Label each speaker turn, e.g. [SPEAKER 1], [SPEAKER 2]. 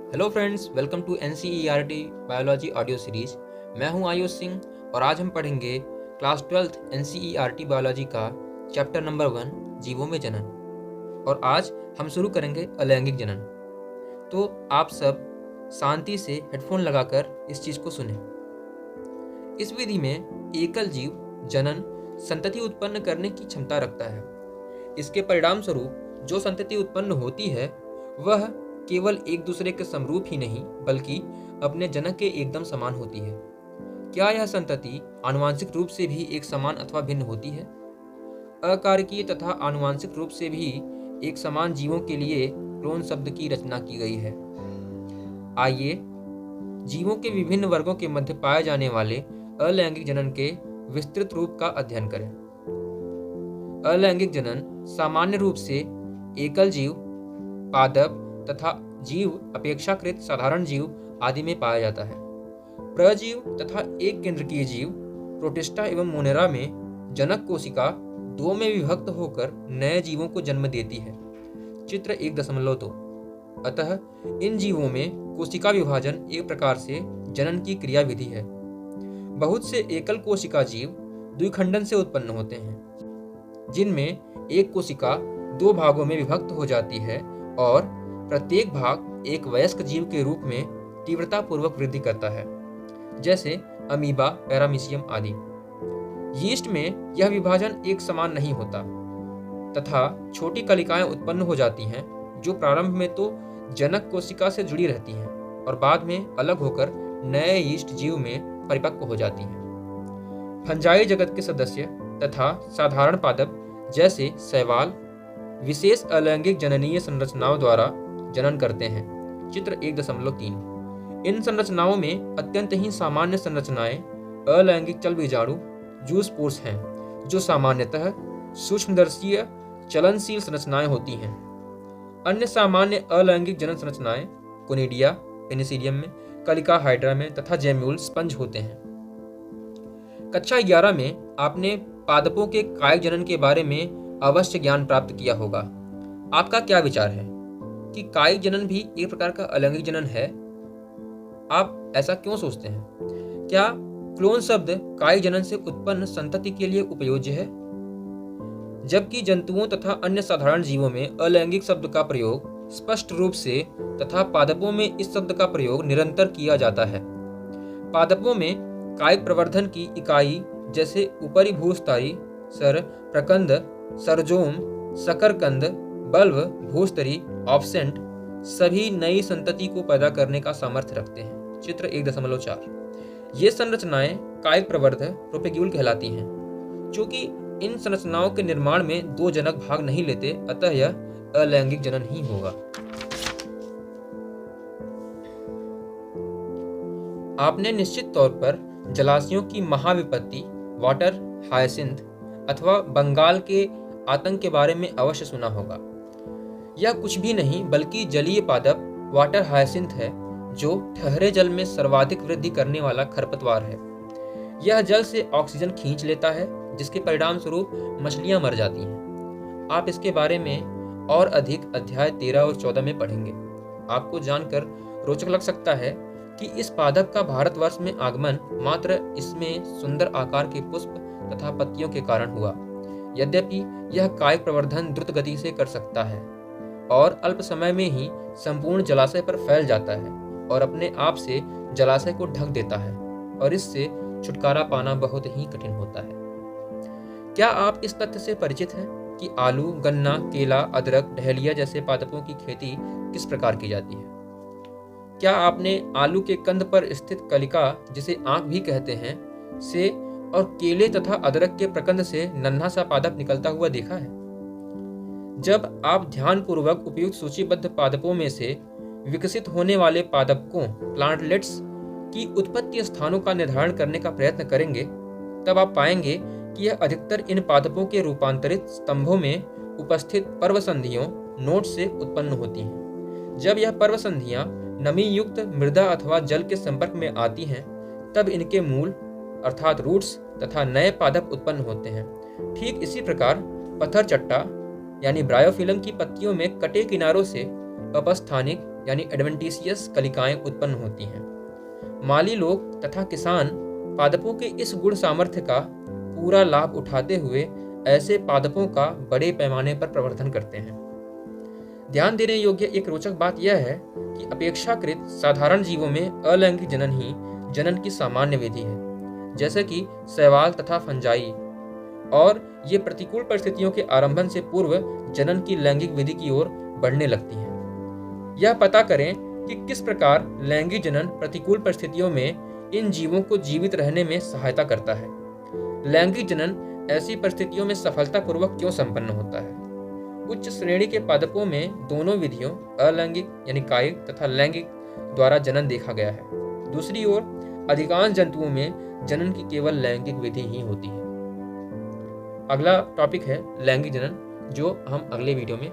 [SPEAKER 1] Hello friends, welcome to NCERT biology audio series. मैं हूं आयुष सिंह और आज हम पढ़ेंगे क्लास 12th एनसीईआरटी बायोलॉजी का चैप्टर नंबर 1 जीवों में जनन। और आज हम शुरू करेंगे अलैंगिक जनन। तो आप सब शांति से हेडफोन लगाकर इस चीज़ को सुने। इस विधि में एकल जीव जनन संतति उत्पन्न करने की क्षमता रखता है। इसके परिणाम स्वरूप जो संतति उत्पन्न होती है वह केवल एक दूसरे के समरूप ही नहीं बल्कि अपने जनक के एकदम समान होती है। क्या यह संतति आनुवांशिक रूप से भी एक समान अथवा भिन्न होती है? अकारकीय तथा आनुवांशिक रूप से भी एक समान जीवों के लिए क्लोन शब्द की रचना की गई है। आइए जीवों के विभिन्न वर्गों के मध्य पाए जाने वाले अलैंगिक जनन के विस्तृत रूप का अध्ययन करें। अलैंगिक जनन सामान्य रूप से एकल जीव, पादप तथा जीव अपेक्षाकृत साधारण जीव आदि में पाया जाता है। प्रजीव तथा एक केंद्रकीय जीव प्रोटिस्टा एवं मोनेरा में जनक कोशिका दो में विभक्त होकर नए जीवों को जन्म देती है। चित्र 1.2। अतः इन जीवों में कोशिका विभाजन एक प्रकार से जनन की क्रिया विधि है। बहुत से एकल कोशिका जीव द्विखंडन से उत्पन्न होते हैं, जिनमें एक कोशिका दो भागों में विभक्त हो जाती है और प्रत्येक भाग एक वयस्क जीव के रूप में तीव्रता पूर्वक वृद्धि करता है, जैसे अमीबा, पैरामीशियम आदि। यीस्ट में यह विभाजन एक समान नहीं होता तथा छोटी कलिकाएं उत्पन्न हो जाती हैं जो प्रारंभ में तो जनक कोशिका से जुड़ी रहती हैं और बाद में अलग होकर नए यीस्ट जीव में परिपक्व हो जाती हैं। फंजाई जगत के सदस्य तथा साधारण पादप जैसे शैवाल विशेष अलैंगिक जननीय संरचनाओं द्वारा जनन करते हैं। चित्र 1.3। इन संरचनाओं में अत्यंत ही सामान्य संरचनाएं अलैंगिक चल बीजाणु जूस्पोर्स हैं, जो सामान्यतः सूक्ष्मदर्शीय चलनशील संरचनाएं होती हैं। अन्य सामान्य अलैंगिक जनन संरचनाएं कोनिडिया, पेनिसिलियम में, कलिका हाइड्रा में तथा जेम्यूल स्पंज होते हैं। कक्षा 11 में आपने पादपों के कायिक जनन के बारे में अवश्य ज्ञान प्राप्त किया होगा। आपका क्या विचार है कि कायिक जनन भी एक प्रकार का अलैंगिक जनन है? आप ऐसा क्यों सोचते हैं? क्या क्लोन शब्द कायिक जनन से उत्पन्न संतति के लिए उपयोज्य है, जबकि जंतुओं तथा अन्य साधारण जीवों में अलैंगिक शब्द का प्रयोग स्पष्ट रूप से तथा पादपों में इस शब्द का प्रयोग निरंतर किया जाता है? पादपों में कायिक प्रवर्धन की इकाई जैसे ऊपरी भूस्तरी, सर, प्रकंद, सरजोम, शकरकंद, बल्ब, भूस्तरी, ऑब्सेंट सभी नई संतति को पैदा करने का सामर्थ्य रखते हैं। चित्र 1.4। ये संरचनाएं कायिक प्रवर्ध प्रोपेग्यूल कहलाती हैं। चूंकि इन संरचनाओं के निर्माण में दो जनक भाग नहीं लेते, अतः यह अलैंगिक जनन ही होगा। आपने निश्चित तौर पर जलाशयों की महाविपत्ति वाटर हायसिंथ अथवा बंगाल के आतंक के बारे में अवश्य सुना होगा। यह कुछ भी नहीं बल्कि जलीय पादप वाटर हायसिंथ है, जो ठहरे जल में सर्वाधिक वृद्धि करने वाला खरपतवार है। यह जल से ऑक्सीजन खींच लेता है, जिसके परिणाम स्वरूप मछलियां मर जाती हैं। आप इसके बारे में और अधिक अध्याय 13 और 14 में पढ़ेंगे। आपको जानकर रोचक लग सकता है कि इस पादप का भारतवर्ष में आगमन मात्र इसमें सुंदर आकार के पुष्प तथा पत्तियों के कारण हुआ। यद्यपि यह कायिक प्रवर्धन द्रुत गति से कर सकता है और अल्प समय में ही संपूर्ण जलाशय पर फैल जाता है और अपने आप से जलाशय को ढक देता है और इससे छुटकारा पाना बहुत ही कठिन होता है। क्या आप इस तथ्य से परिचित हैं कि आलू, गन्ना, केला, अदरक, डहेलिया जैसे पादपों की खेती किस प्रकार की जाती है? क्या आपने आलू के कंद पर स्थित कलिका, जिसे आंख भी कहते हैं, से और केले तथा अदरक के प्रकंद से नन्हा सा पादप निकलता हुआ देखा है? जब आप ध्यानपूर्वक उपयुक्त सूचीबद्ध पादपों में से विकसित होने वाले पादपों प्लांटलेट्स की उत्पत्ति स्थानों का निर्धारण करने का प्रयत्न करेंगे, तब आप पाएंगे कि यह अधिकतर इन पादपों के रूपांतरित स्तंभों में उपस्थित पर्वसंधियों नोड से उत्पन्न होती हैं। जब यह पर्वसंधियां नमी युक्त मृदा अथवा जल के संपर्क में आती हैं, तब इनके मूल अर्थात रूट्स तथा नए पादप उत्पन्न होते हैं। ठीक इसी प्रकार पत्थर चट्टा यानी ब्रायोफिलम की पत्तियों में कटे किनारों से अपस्थानिक यानी एडवेंटिशियस कलिकाएं उत्पन्न होती हैं। माली लोग तथा किसान पादपों के इस गुण सामर्थ्य का पूरा लाभ उठाते हुए ऐसे पादपों का बड़े पैमाने पर प्रवर्धन करते हैं। ध्यान देने योग्य एक रोचक बात यह है कि अपेक्षाकृत साधारण जीवों में अलैंगिक जनन ही जनन की सामान्य विधि है, जैसे कि शैवाल तथा फंजाई, और ये प्रतिकूल परिस्थितियों के आरंभन से पूर्व जनन की लैंगिक विधि की ओर बढ़ने लगती हैं। यह पता करें कि किस प्रकार लैंगिक जनन प्रतिकूल परिस्थितियों में इन जीवों को जीवित रहने में सहायता करता है। लैंगिक जनन ऐसी परिस्थितियों में सफलतापूर्वक क्यों संपन्न होता है? उच्च श्रेणी के पादपों में दोनों विधियों, अलैंगिक यानी कायिक तथा लैंगिक द्वारा जनन देखा गया है। दूसरी ओर अधिकांश जंतुओं में जनन की केवल लैंगिक विधि ही होती है। अगला टॉपिक है लैंगिक जनन, जो हम अगले वीडियो में